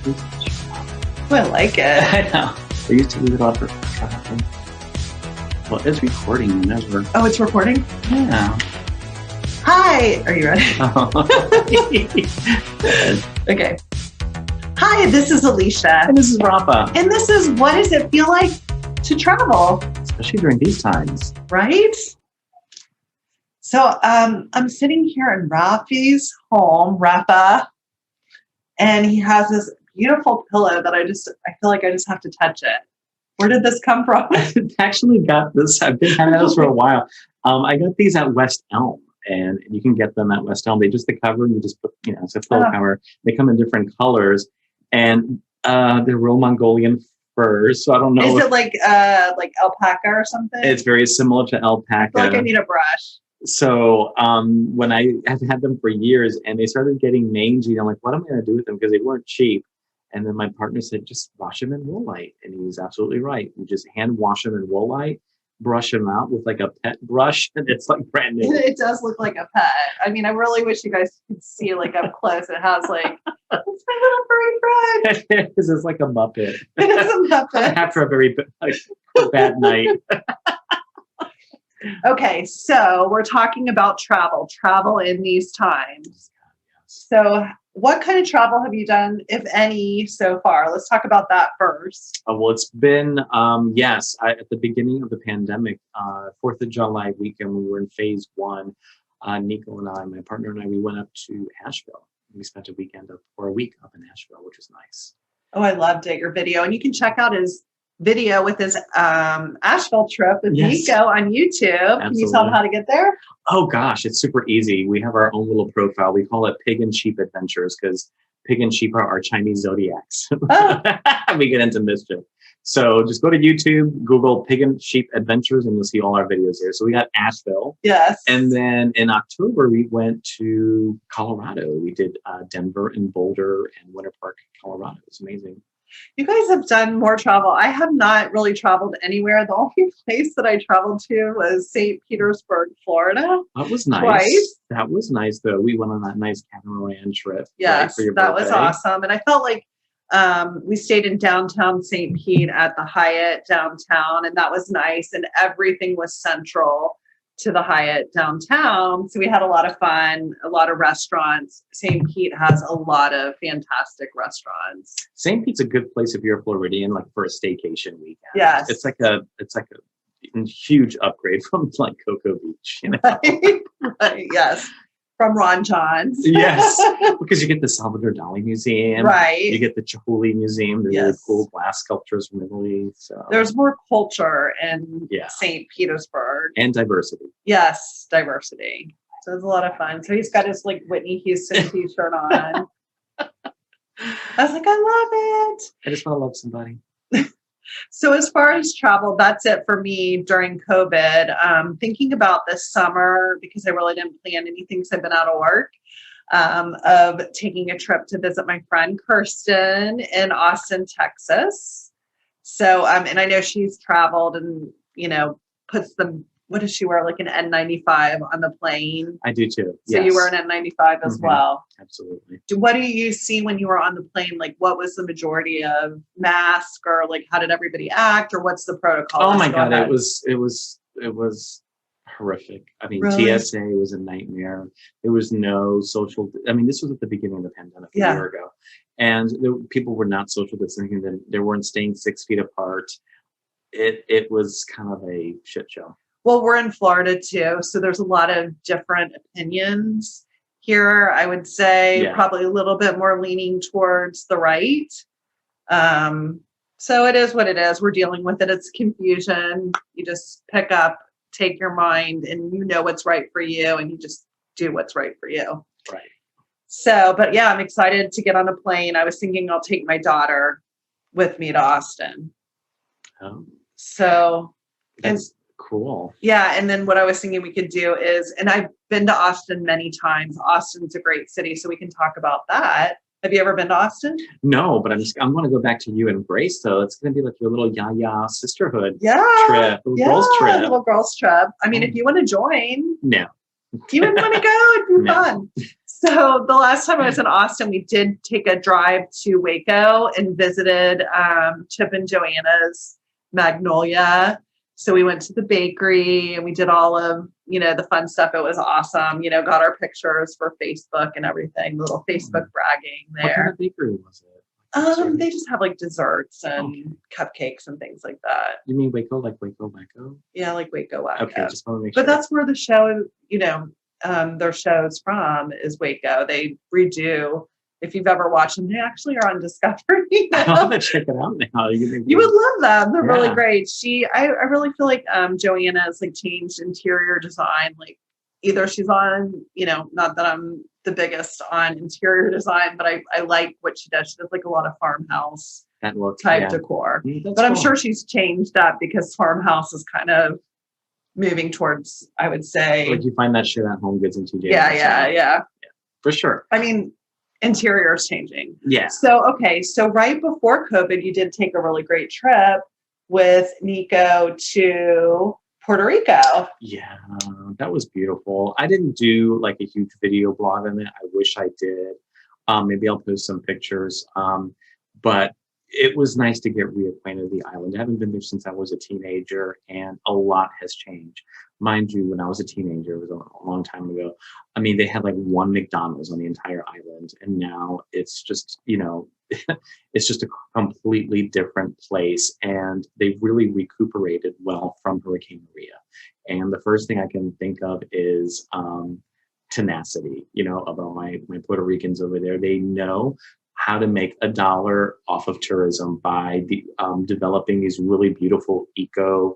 Oh, I like it. I know. I used to do it all for travel. Well, it's recording whenever. Oh, it's recording? Yeah. Hi. Are you ready? Okay. Hi, this is Alicia. And this is Rafa. And this is What Does It Feel Like to Travel? Especially during these times. Right? So I'm sitting here in Rafi's home, Rafa, and he has this beautiful pillow that I feel like I just have to touch it. Where did this come from? I actually got this. I've been having those for a while. I got these at West Elm, and you can get them at West Elm. They just the cover, and you just put, it's a pillow cover. They come in different colors, and they're real Mongolian furs. So I don't know. Is it like alpaca or something? It's very similar to alpaca. I feel like I need a brush. So when I have had them for years, and they started getting mangy, I'm like, what am I going to do with them? Because they weren't cheap. And then my partner said, just wash them in Woolite. And he was absolutely right. You just hand wash them in Woolite, brush them out with like a pet brush, and it's like brand new. It does look like a pet. I mean, I really wish you guys could see like up close. It has like, it's my little furry friend. It's like a Muppet. It is a Muppet. After a very bad night. Okay, so we're talking about travel in these times. So what kind of travel have you done, if any, so far? Let's talk about that first. Well, it's been, at the beginning of the pandemic, 4th of July weekend, we were in phase one. Nico and I, my partner and I, we went up to Asheville. We spent a week up in Asheville, which was nice. Oh, I loved it, your video. And you can check out his video with his Asheville trip with Nico on YouTube. Absolutely. Can you tell them how to get there? Oh gosh, it's super easy. We have our own little profile. We call it Pig and Sheep Adventures because pig and sheep are our Chinese zodiacs. Oh. We get into mischief. So just go to YouTube, Google Pig and Sheep Adventures, and you'll see all our videos there. So we got Asheville. Yes. And then in October, we went to Colorado. We did Denver and Boulder and Winter Park, Colorado. It's amazing. You guys have done more travel. I have not really traveled anywhere. The only place that I traveled to was St. Petersburg, Florida. That was nice. Twice. That was nice, though. We went on that nice catamaran trip. Yes, for your birthday. Was awesome. And I felt like we stayed in downtown St. Pete at the Hyatt downtown, and that was nice. And everything was central to the Hyatt downtown. So we had a lot of fun, a lot of restaurants. St. Pete has a lot of fantastic restaurants. St. Pete's a good place if you're a Floridian, like for a staycation weekend. Yes. It's like a huge upgrade from like Cocoa Beach, Right. Yes. From Ron John's. Yes. Because you get the Salvador Dali Museum. Right. You get the Chihuly Museum. There's really cool glass sculptures from Italy. So there's more culture in St. Petersburg. And diversity. Yes, diversity. So it's a lot of fun. So he's got his like Whitney Houston t-shirt on. I was like, I love it. I just want to love somebody. So as far as travel, that's it for me during COVID. Thinking about this summer, because I really didn't plan anything because I've been out of work, of taking a trip to visit my friend Kirsten in Austin, Texas. So, and I know she's traveled and, puts them, what does she wear? Like an N95 on the plane. I do too. So you wear an N95 as well. Absolutely. What do you see when you were on the plane? Like what was the majority of mask, or like how did everybody act, or what's the protocol? Oh my God. It was horrific. I mean, really? TSA was a nightmare. There was no social. I mean, this was at the beginning of the pandemic a year ago, and people were not social distancing. They weren't staying 6 feet apart. It was kind of a shit show. Well, we're in Florida too, so there's a lot of different opinions here. I would say probably a little bit more leaning towards the right. So it is what it is. We're dealing with it. It's confusion. You just pick up, take your mind, and you know what's right for you, and you just do what's right for you. Right. So, but yeah, I'm excited to get on a plane. I was thinking I'll take my daughter with me to Austin. Oh. So that's cool. Yeah. And then what I was thinking we could do is, and I've been to Austin many times. Austin's a great city, so we can talk about that. Have you ever been to Austin? No, but I'm going to go back to you and Grace, though. It's going to be like your little Yaya sisterhood trip, little girls trip. I mean, if you want to join, no, you would want to go. It'd be fun. So the last time I was in Austin, we did take a drive to Waco and visited Chip and Joanna's Magnolia. So we went to the bakery and we did all of, the fun stuff. It was awesome. Got our pictures for Facebook and everything, little Facebook bragging What kind there. of bakery was it? They just have like desserts and cupcakes and things like that. You mean Waco, like Waco? Yeah, like Waco, Waco. Okay, just want to make sure. But that's where the show, their show's from is Waco. They redo. If you've ever watched them, they actually are on Discovery. I want to check it out now. You would love them. They're really great. I really feel like Joanna has like changed interior design. Like either she's on, not that I'm the biggest on interior design, but I like what she does. She does like a lot of farmhouse type decor. But I'm sure she's changed up because farmhouse is kind of moving towards, I would say. Like you find that shit at Home Goods and TJ. Yeah. For sure. I mean, interior is changing. Yeah. So right before COVID, you did take a really great trip with Nico to Puerto Rico. Yeah, that was beautiful. I didn't do like a huge video blog on it. I wish I did. Maybe I'll post some pictures. But it was nice to get reacquainted with the island. I haven't been there since I was a teenager, and a lot has changed. Mind you, when I was a teenager, it was a long time ago. I mean, they had like one McDonald's on the entire island, and now it's just, it's just a completely different place, and they've really recuperated well from Hurricane Maria. And the first thing I can think of is tenacity, of all my Puerto Ricans over there. They know how to make $1 off of tourism by developing these really beautiful eco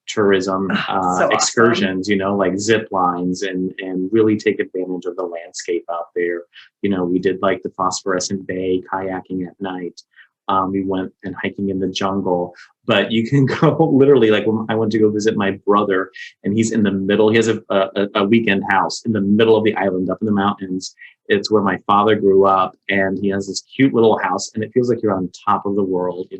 tourism excursions, like zip lines and really take advantage of the landscape out there. We did like the phosphorescent bay kayaking at night. We went and hiking in the jungle, but you can go literally, like when I went to go visit my brother, and he's in the middle, he has a weekend house in the middle of the island up in the mountains. It's where my father grew up, and he has this cute little house, and it feels like you're on top of the world. You're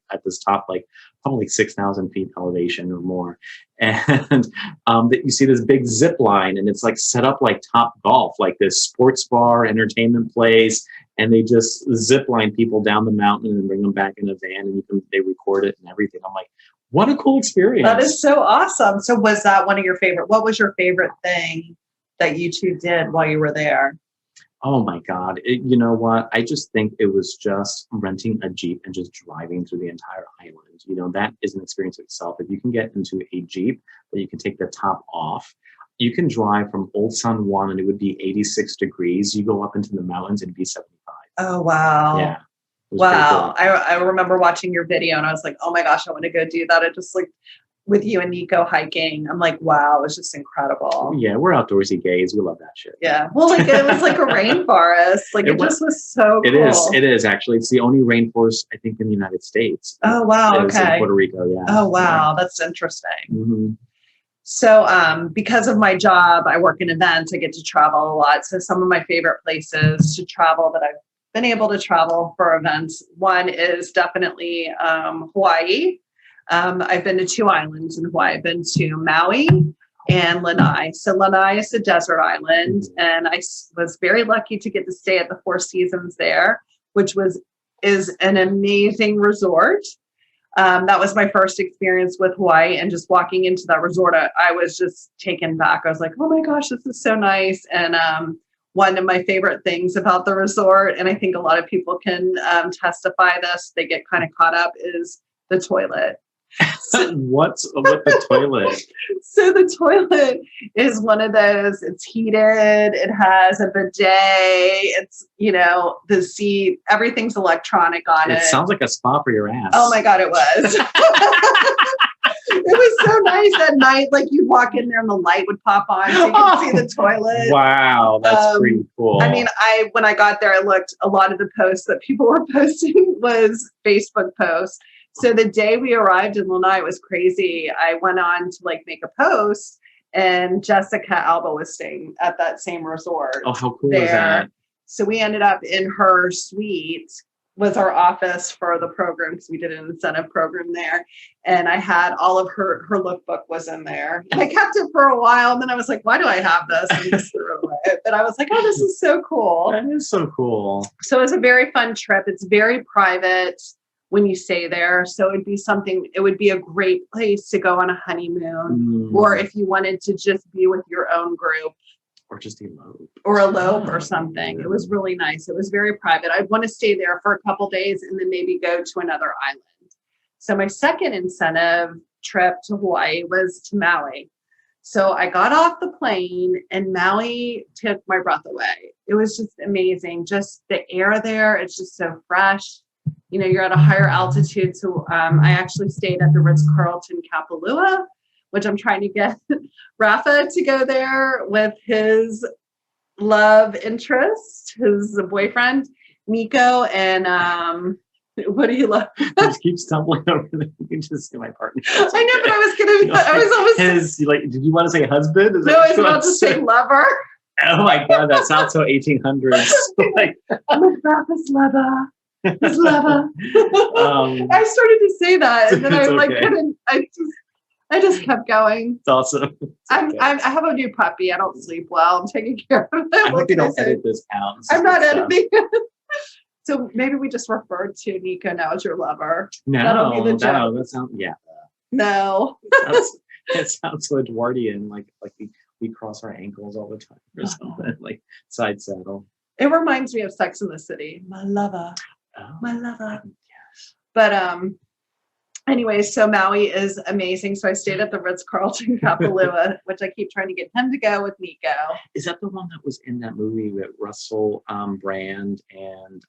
at this top, like probably 6,000 feet elevation or more. And that you see this big zip line, and it's like set up like Top Golf, like this sports bar, entertainment place. And they just zip line people down the mountain and bring them back in a van, and they record it and everything. I'm like, what a cool experience. That is so awesome. So was that one of your favorite? What was your favorite thing that you two did while you were there? Oh my God. You know what? I just think it was just renting a Jeep and just driving through the entire island. That is an experience itself. If you can get into a Jeep that you can take the top off, you can drive from Old San Juan and it would be 86 degrees. You go up into the mountains and it'd be 75. Oh, wow. Yeah. Wow. Cool. I remember watching your video and I was like, oh my gosh, I want to go do that. I just like with you and Nico hiking. I'm like, wow, it's just incredible. Yeah, we're outdoorsy gays. We love that shit. Yeah. Well, like it was like a rainforest. Like it just was so cool. It is actually. It's the only rainforest, I think, in the United States. Oh, wow. Okay. In Puerto Rico, yeah. Oh, wow. That's interesting. Mm-hmm. So because of my job, I work in events. I get to travel a lot. So some of my favorite places to travel that I've been able to travel for events, one is definitely Hawaii. I've been to 2 islands in Hawaii. I've been to Maui and Lanai. So Lanai is a desert island, and I was very lucky to get to stay at the Four Seasons there, which is an amazing resort. That was my first experience with Hawaii, and just walking into that resort, I was just taken back. I was like, oh my gosh, this is so nice. And one of my favorite things about the resort, and I think a lot of people can testify this, they get kind of caught up, is the toilet. What's with the toilet? So the toilet is one of those, it's heated, it has a bidet, it's, the seat, everything's electronic on it. It sounds like a spa for your ass. Oh my God, it was. It was so nice at night. Like you'd walk in there and the light would pop on so you could see the toilet. Wow, that's pretty cool. I mean, when I got there, I looked, a lot of the posts that people were posting was Facebook posts. So the day we arrived in Lanai, it was crazy. I went on to make a post, and Jessica Alba was staying at that same resort. Oh, how cool is that? So we ended up in her suite was our office for the program because we did an incentive program there. And I had all of her lookbook was in there. And I kept it for a while. And then I was like, why do I have this? And just threw it away. But I was like, oh, this is so cool. That is so cool. So it was a very fun trip. It's very private when you stay there. So it would be a great place to go on a honeymoon, or if you wanted to just be with your own group. Or just elope. Or something. It was really nice. It was very private. I'd want to stay there for a couple days and then maybe go to another island. So my second incentive trip to Hawaii was to Maui. So I got off the plane and Maui took my breath away. It was just amazing. Just the air there. It's just so fresh. You know, you're at a higher altitude. So I actually stayed at the Ritz-Carlton Kapalua, which I'm trying to get Rafa to go there with his love interest, his boyfriend, Nico, and what do you love? Just keep stumbling over there. You can just say my partner. I know, but I was almost his, like, did you want to say husband? No, I was about to say lover. Oh my God, that sounds so 1800s. Like, I'm with Rafa's lover. His lover. I started to say that, and then I like couldn't. I just kept going. It's awesome. I have a new puppy. I don't sleep well. I'm taking care of it. I hope you don't edit this out. I'm not editing it. So maybe we just refer to Nico now as your lover. No, that sounds, yeah. No. It sounds so Edwardian, like we cross our ankles all the time or something, like side saddle. It reminds me of Sex and the City. My lover. Oh, my lover. Yes. But anyway, so Maui is amazing. So I stayed at the Ritz-Carlton Kapalua, which I keep trying to get him to go with Nico. Is that the one that was in that movie with Russell Brand and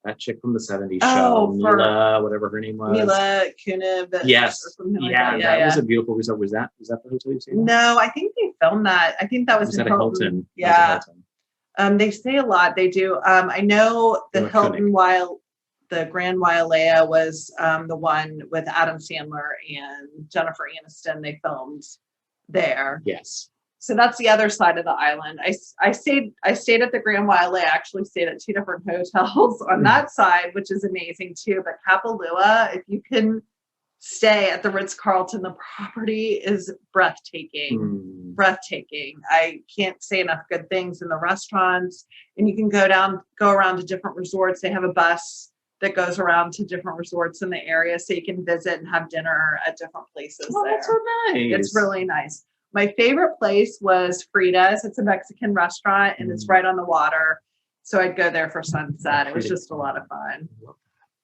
that chick from the 70s show, Mila, whatever her name was? Mila Kunis. Yes. That was a beautiful resort. Was that the hotel you stayed in? No, I think they filmed that. I think that was in Hilton. Yeah. They say a lot. They do. I know the Hilton the Grand Wailea was the one with Adam Sandler and Jennifer Aniston. They filmed there. Yes. So that's the other side of the island. I stayed at the Grand Wailea. I actually stayed at 2 different hotels on that side, which is amazing too. But Kapalua, if you can stay at the Ritz-Carlton, the property is breathtaking. Breathtaking. I can't say enough good things in the restaurants. And you can go around to different resorts. They have a bus that goes around to different resorts in the area, so you can visit and have dinner at different places. Oh, that's so nice. It's really nice. My favorite place was Frida's. It's a Mexican restaurant and it's right on the water. So I'd go there for sunset. It was just a lot of fun.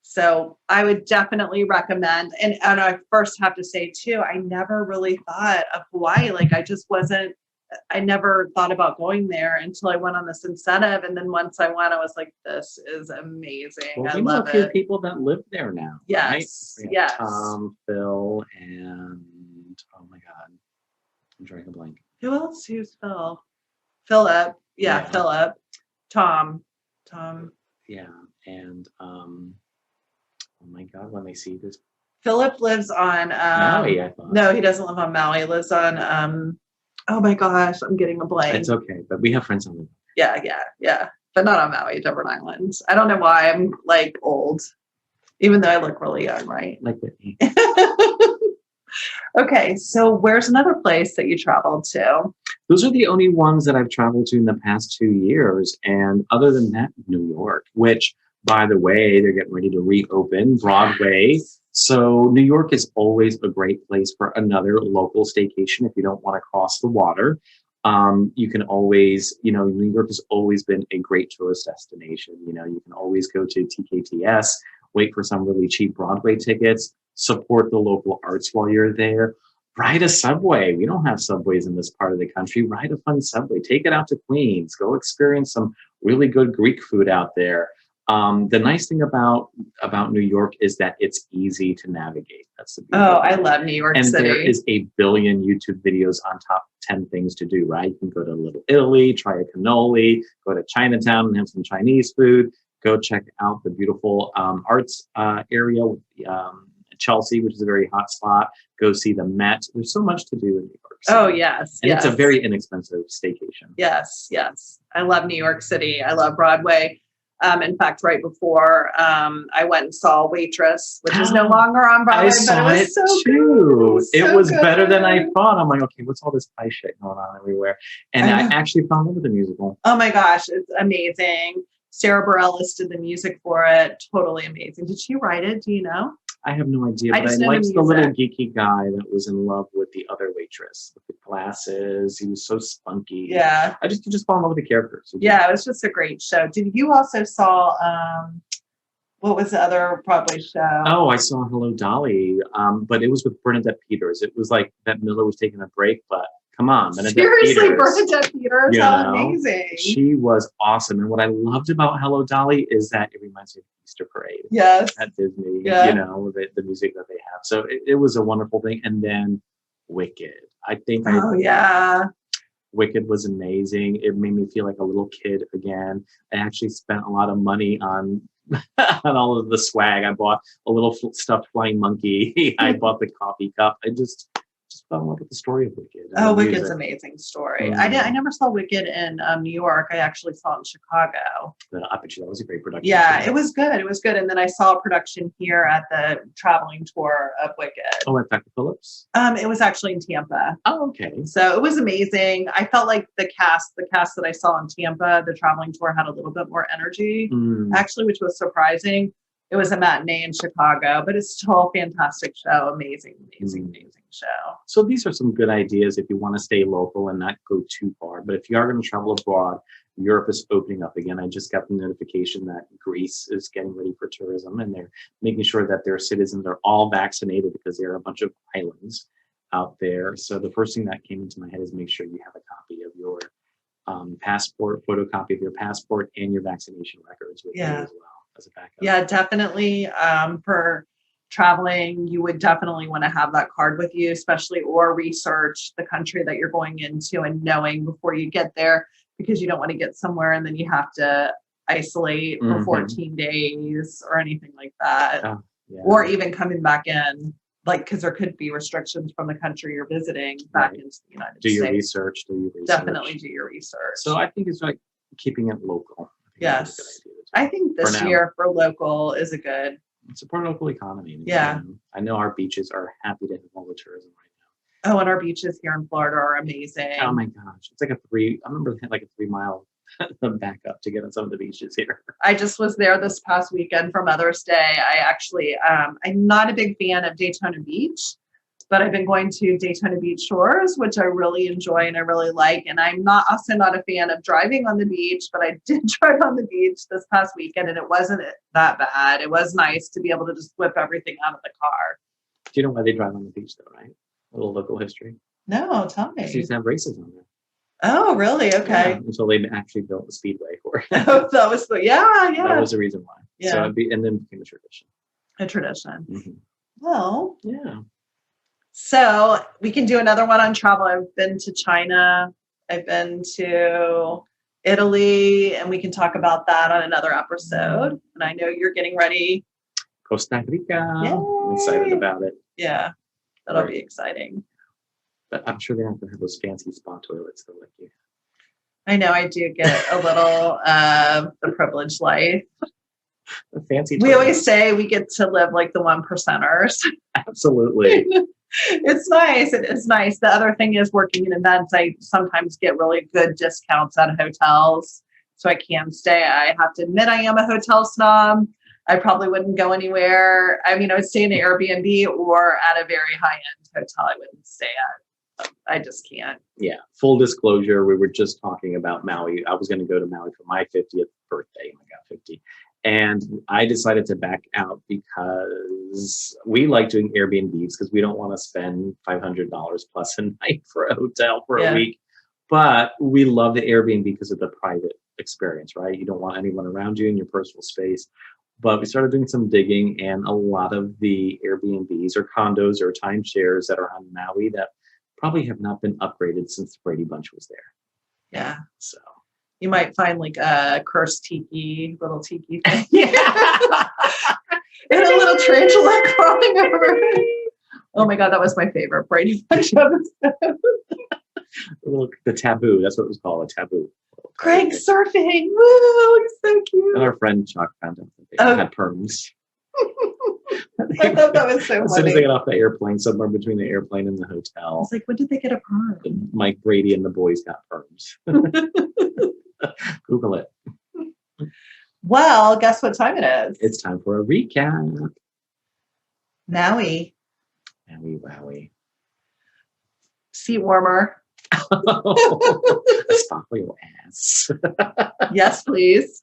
So I would definitely recommend. And I first have to say too, I never really thought of Hawaii. Like I never thought about going there until I went on this incentive. And then once I went, I was like, this is amazing. Well, I love a few it. people that live there now. Yes. Right? Yes. Tom, Phil, and oh my God, I'm drawing a blank. Who else? Who's Phil? Philip. Yeah. Philip. Tom. Yeah. And oh my God, when they see this. Philip lives on Maui, I thought. No, he doesn't live on Maui. He lives on oh my gosh, I'm getting a blank. It's okay, but we have friends on the Yeah. But not on Maui, different islands. I don't know why I'm like old, even though I look really young, right? Like Whitney. Okay, so where's another place that you traveled to? Those are the only ones that I've traveled to in the past 2 years. And other than that, New York, which, by the way, they're getting ready to reopen Broadway. So New York is always a great place for another local staycation if you don't want to cross the water. You can always, New York has always been a great tourist destination. You can always go to TKTS, wait for some really cheap Broadway tickets, support the local arts while you're there. Ride a subway. We don't have subways in this part of the country. Ride a fun subway. Take it out to Queens. Go experience some really good Greek food out there. The nice thing about New York is that it's easy to navigate. That's the beauty. I love New York City. And there is a billion YouTube videos on top 10 things to do, right? You can go to Little Italy, try a cannoli, go to Chinatown and have some Chinese food, go check out the beautiful arts area with Chelsea, which is a very hot spot. Go see the Met. There's so much to do in New York City. Oh, yes. And it's a very inexpensive staycation. Yes. I love New York City. I love Broadway. In fact, right before I went and saw Waitress, which is no longer on Broadway, I saw but it it was so too. good. It was better than I thought. I'm like, okay, what's all this pie shit going on everywhere? And I actually fell in love with the musical. Oh my gosh, it's amazing. Sarah Bareilles did the music for it. Totally amazing. Did she write it? Do you know? I have no idea, but I just know the liked the little music. geeky guy that was in love with the other waitress with the glasses. He was so spunky. Yeah. I just fall in love with the characters. Yeah, it was just a great show. Did you also saw what was the other Broadway show? Oh, I saw Hello, Dolly, but it was with Bernadette Peters. It was like Bette Miller was taking a break, but come on, Bernadette Seriously, Peters. Bernadette Peters, how amazing. She was awesome. And what I loved about Hello, Dolly is that it reminds me of Easter Parade. Yes. At Disney, Yeah. you know, the music that they have. So it was a wonderful thing. And then Wicked. I think Wicked was amazing. It made me feel like a little kid again. I actually spent a lot of money on on all of the swag. I bought a little stuffed flying monkey. I bought the coffee cup. I just fell in love with the story of Wicked. Oh, Wicked's an amazing story. Mm-hmm. I never saw Wicked in New York. I actually saw it in Chicago. I bet you that was a great production. Yeah, it was good. It was good. And then I saw a production here at the traveling tour of Wicked. Oh, at Dr. Phillips? It was actually in Tampa. Oh, okay. So it was amazing. I felt like the cast that I saw in Tampa, the traveling tour had a little bit more energy, actually, which was surprising. It was a matinee in Chicago, but it's still a fantastic show. Amazing show. So these are some good ideas if you want to stay local and not go too far. But if you are going to travel abroad, Europe is opening up again. I just got the notification that Greece is getting ready for tourism, and they're making sure that their citizens are all vaccinated because there are a bunch of islands out there. So the first thing that came into my head is make sure you have a copy of your passport, photocopy of your passport, and your vaccination records with you as well as a backup. Yeah, definitely. For traveling, you would definitely want to have that card with you, especially, or research the country that you're going into and knowing before you get there, because you don't want to get somewhere and then you have to isolate for 14 days or anything like that. Or even coming back in, like, because there could be restrictions from the country you're visiting back into the United States. Do your research. Definitely do your research. So I think it's like keeping it local. Yes. I think this year for local is a good. Support local economy. Yeah. I know our beaches are happy to have all the tourism right now. Oh, and our beaches here in Florida are amazing. Oh my gosh. It's like I remember they had like a 3-mile back up to get on some of the beaches here. I just was there this past weekend for Mother's Day. I actually, I'm not a big fan of Daytona Beach, but I've been going to Daytona Beach shores, which I really enjoy and I really like. And I'm also not a fan of driving on the beach, but I did drive on the beach this past weekend and it wasn't that bad. It was nice to be able to just whip everything out of the car. Do you know why they drive on the beach though, right? A little local history. No, tell me. They used to have races on there. Oh, really? Okay. Yeah, until they actually built the speedway for it. Oh, that was yeah. That was the reason why. Yeah. So and then became a tradition. A tradition. Mm-hmm. Well, yeah. So we can do another one on travel. I've been to China. I've been to Italy, and we can talk about that on another episode. And I know you're getting ready. Costa Rica. Yay. I'm excited about it. Yeah, that'll be exciting. But I'm sure they're not going to have those fancy spa toilets though, like you. I know I do get a little the privileged life. The fancy. We always say we get to live like the 1%ers. Absolutely. It's nice. It is nice. The other thing is working in events. I sometimes get really good discounts at hotels, so I can stay. I have to admit I am a hotel snob. I probably wouldn't go anywhere. I mean, I would stay in an Airbnb or at a very high-end hotel. I wouldn't stay at. I just can't. Yeah. Full disclosure, we were just talking about Maui. I was going to go to Maui for my 50th birthday. I got 50. And I decided to back out because we like doing Airbnbs because we don't want to spend $500 plus a night for a hotel for a week. But we love the Airbnb because of the private experience, right? You don't want anyone around you in your personal space. But we started doing some digging, and a lot of the Airbnbs or condos or timeshares that are on Maui that probably have not been upgraded since the Brady Bunch was there. Yeah. So you might find like a cursed little tiki thing. Yeah. And a little tarantula crawling over. Oh my God, that was my favorite Brady Bunch episode. The taboo. That's what it was called, a taboo. Greg surfing. Woo, he's so cute. And our friend Chuck found out that they had perms. I thought that was so As soon as they funny. got off the airplane, somewhere between the airplane and the I hotel, was like, when did they get a perm? Mike Brady and the boys got perms. Google it. Well, guess what time it is? It's time for a recap. Maui. Wowie. Seat warmer. A spot for your ass. Yes, please.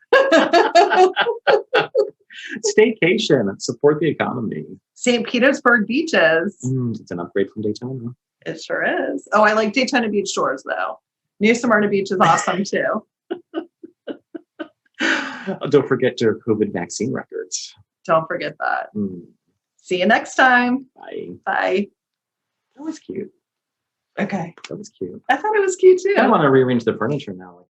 Staycation. Support the economy. St. Petersburg beaches. It's an upgrade from Daytona. It sure is. Oh, I like Daytona Beach shores though. New Smyrna Beach is awesome too. Don't forget your COVID vaccine records. Don't forget that. See you next time. Bye. Bye. That was cute. Okay. That was cute. I thought it was cute too. I want to rearrange the furniture now.